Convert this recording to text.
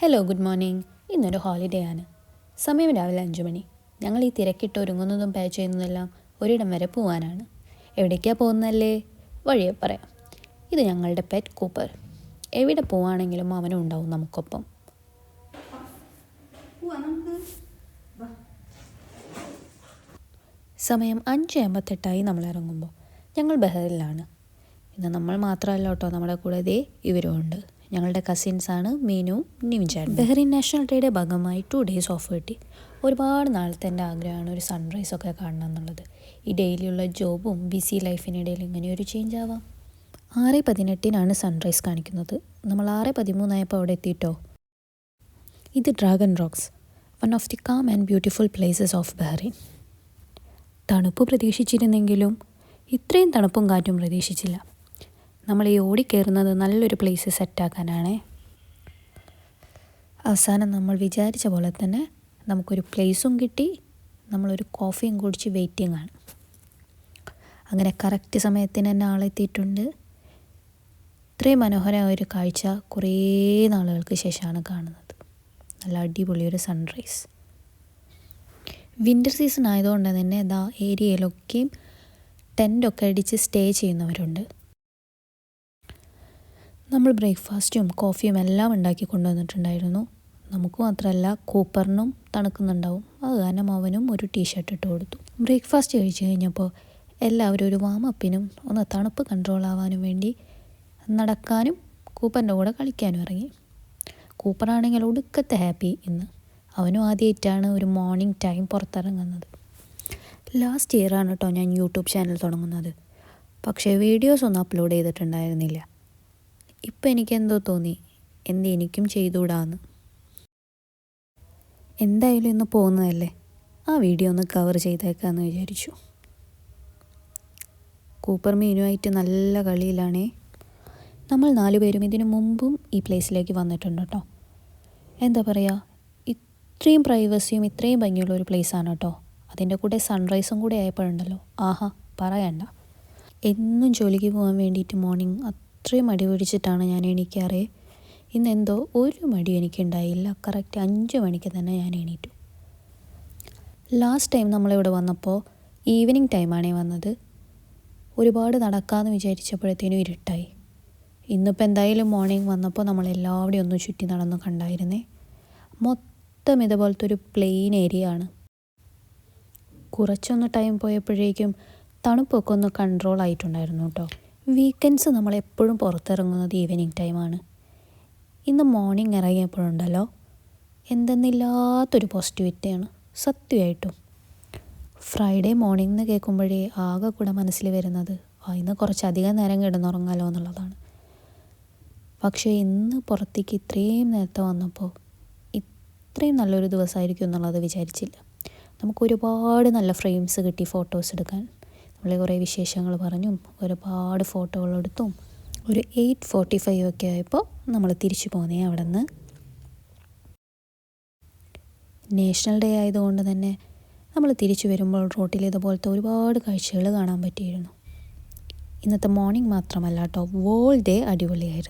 Hello, good morning. ഇന്നൊരു holiday ആണ്. സമയം രാവിലെ 5 മണി. ഞങ്ങൾ ഈ തിരക്കിട്ട് ഒരുങ്ങുന്നതും പേ ചെയ്യുന്നതെല്ലാം ഒരിടം വരെ പോകാനാണ്. എവിടേക്കാണ് പോകുന്നതല്ലേ? വഴിയെ പറയാം. ഇത് ഞങ്ങളുടെ പെറ്റ് കൂപ്പർ. എവിടെ പോവുകയാണെങ്കിലും അവനും ഉണ്ടാവും നമുക്കൊപ്പം. സമയം 5:58 നമ്മൾ ഇറങ്ങുമ്പോൾ. ഞങ്ങൾ ബഹറിലാണ്. ഇന്ന് നമ്മൾ മാത്രമല്ല കേട്ടോ, നമ്മുടെ കൂടെ ഇവരും ഉണ്ട്. ഞങ്ങളുടെ കസിൻസാണ് മീനു, നിവിൻചാൻ. ബഹ്റിൻ നാഷണൽ ഡേയുടെ ഭാഗമായി 2 days ഓഫ് കിട്ടി. ഒരുപാട് നാളത്തെ എൻ്റെ ആഗ്രഹമാണ് ഒരു സൺറൈസൊക്കെ കാണണം എന്നുള്ളത്. ഈ ഡെയിലിയുള്ള ജോബും ബിസി ലൈഫിനിടയിൽ ഇങ്ങനെയൊരു ചേഞ്ച് ആവാം. 6:18 സൺറൈസ് കാണിക്കുന്നത്. നമ്മൾ 6:13 അവിടെ എത്തിയിട്ടോ. ഇത് dragon rocks, one of the calm and beautiful places of Bahrain. തണുപ്പ് പ്രതീക്ഷിച്ചിരുന്നെങ്കിലും ഇത്രയും തണുപ്പും കാറ്റും പ്രതീക്ഷിച്ചില്ല. നമ്മൾ ഈ ഓടിക്കയറുന്നത് നല്ലൊരു പ്ലേസ് സെറ്റാക്കാനാണേ. അവസാനം നമ്മൾ വിചാരിച്ച പോലെ തന്നെ നമുക്കൊരു പ്ലേസും കിട്ടി. നമ്മളൊരു കോഫിയും കുടിച്ച് വെയിറ്റിംഗ് ആണ്. അങ്ങനെ കറക്റ്റ് സമയത്തിന് തന്നെ ആളെത്തിയിട്ടുണ്ട്. ഇത്രയും മനോഹരമായ ഒരു കാഴ്ച കുറേ നാളുകൾക്ക് ശേഷമാണ് കാണുന്നത്. നല്ല അടിപൊളിയൊരു സൺറൈസ്. വിൻ്റർ സീസൺ ആയതുകൊണ്ട് തന്നെ ഏരിയയിലൊക്കെയും ടെൻ്റൊക്കെ അടിച്ച് സ്റ്റേ ചെയ്യുന്നവരുണ്ട്. നമ്മൾ ബ്രേക്ക്ഫാസ്റ്റും കോഫിയും എല്ലാം ഉണ്ടാക്കി കൊണ്ടുവന്നിട്ടുണ്ടായിരുന്നു. നമുക്ക് മാത്രമല്ല കൂപ്പറിനും തണുക്കുന്നുണ്ടാവും. അത് കാരണം അവനും ഒരു ടീഷർട്ട് ഇട്ട് കൊടുത്തു. ബ്രേക്ക്ഫാസ്റ്റ് കഴിച്ച് കഴിഞ്ഞപ്പോൾ എല്ലാവരും ഒരു വാമപ്പിനും ഒന്ന് തണുപ്പ് കൺട്രോൾ ആവാനും വേണ്ടി നടക്കാനും കൂപ്പറിൻ്റെ കൂടെ കളിക്കാനും ഇറങ്ങി. കൂപ്പറാണെങ്കിൽ ഒടുക്കത്തെ ഹാപ്പി ഇന്ന്. അവനും ആദ്യമായിട്ടാണ് ഒരു മോർണിംഗ് ടൈം പുറത്തിറങ്ങുന്നത്. ലാസ്റ്റ് ഇയറാണ് കേട്ടോ ഞാൻ യൂട്യൂബ് ചാനൽ തുടങ്ങുന്നത്. പക്ഷേ വീഡിയോസ് ഒന്നും അപ്ലോഡ് ചെയ്തിട്ടുണ്ടായിരുന്നില്ല. ഇപ്പം എനിക്കെന്തോ തോന്നി, എനിക്കും ചെയ്തുകൂടാന്ന്. എന്തായാലും ഇന്ന് പോകുന്നതല്ലേ, ആ വീഡിയോ ഒന്ന് കവർ ചെയ്തേക്കാമെന്ന് വിചാരിച്ചു. കൂപ്പർ മീനുമായിട്ട് നല്ല കളിയിലാണേ. നമ്മൾ 4 പേരും ഇതിനു മുമ്പും ഈ പ്ലേസിലേക്ക് വന്നിട്ടുണ്ട് കേട്ടോ. എന്താ പറയുക, ഇത്രയും പ്രൈവസിയും ഇത്രയും ഭംഗിയുള്ള ഒരു പ്ലേസാണ് കേട്ടോ. അതിൻ്റെ കൂടെ സൺറൈസും കൂടെ ആയപ്പോഴുണ്ടല്ലോ, ആഹാ പറയണ്ട. എന്നും ജോലിക്ക് പോകാൻ വേണ്ടിയിട്ട് മോർണിംഗ് അത്രയും മടി പിടിച്ചിട്ടാണ് ഞാൻ എണീക്കാറേ. ഇന്നെന്തോ ഒരു മടി എനിക്കുണ്ടായില്ല. കറക്റ്റ് 5 മണിക്ക് തന്നെ ഞാൻ എണീറ്റു. ലാസ്റ്റ് ടൈം നമ്മളിവിടെ വന്നപ്പോൾ ഈവനിങ് ടൈമാണേ വന്നത്. ഒരുപാട് നടക്കാമെന്ന് വിചാരിച്ചപ്പോഴത്തേനും ഇരുട്ടായി. ഇന്നിപ്പോൾ എന്തായാലും മോർണിംഗ് വന്നപ്പോൾ നമ്മളെല്ലാവരുടെയും ഒന്ന് ചുറ്റി നടന്ന് കണ്ടായിരുന്നേ. മൊത്തം ഇതുപോലത്തെ ഒരു പ്ലെയിൻ ഏരിയ ആണ്. കുറച്ചൊന്ന് ടൈം പോയപ്പോഴേക്കും തണുപ്പൊക്കെ ഒന്ന് കൺട്രോൾ ആയിട്ടുണ്ടായിരുന്നു കേട്ടോ. വീക്കെൻഡ്സ് നമ്മളെപ്പോഴും പുറത്തിറങ്ങുന്നത് ഈവനിങ് ടൈമാണ്. ഇന്ന് മോർണിംഗ് ഇറങ്ങിയപ്പോഴുണ്ടല്ലോ എന്തെന്നില്ലാത്തൊരു പോസിറ്റിവിറ്റിയാണ് സത്യമായിട്ടും. ഫ്രൈഡേ മോർണിംഗ് എന്ന് കേൾക്കുമ്പോഴേ ആകെ കൂടെ മനസ്സിൽ വരുന്നത് ഇന്ന് കുറച്ചധികം നേരം കിടന്നുറങ്ങാലോ എന്നുള്ളതാണ്. പക്ഷേ ഇന്ന് പുറത്തേക്ക് ഇത്രയും നേരത്തെ വന്നപ്പോൾ ഇത്രയും നല്ലൊരു ദിവസമായിരിക്കും എന്നുള്ളത് വിചാരിച്ചില്ല. നമുക്കൊരുപാട് നല്ല ഫ്രെയിംസ് കിട്ടി ഫോട്ടോസ് എടുക്കാൻ. നമ്മളെ കുറേ വിശേഷങ്ങൾ പറഞ്ഞും ഒരുപാട് ഫോട്ടോകളെടുത്തും ഒരു 8:45 ഒക്കെ ആയപ്പോൾ നമ്മൾ തിരിച്ചു പോന്നേ അവിടെ നിന്ന്. നാഷണൽ ഡേ ആയതുകൊണ്ട് തന്നെ നമ്മൾ തിരിച്ചു വരുമ്പോൾ റോട്ടിൽ ഇതുപോലത്തെ ഒരുപാട് കാഴ്ചകൾ കാണാൻ പറ്റിയിരുന്നു. ഇന്നത്തെ മോർണിംഗ് മാത്രമല്ല കേട്ടോ, വോൾ ഡേ അടിപൊളിയായിരുന്നു.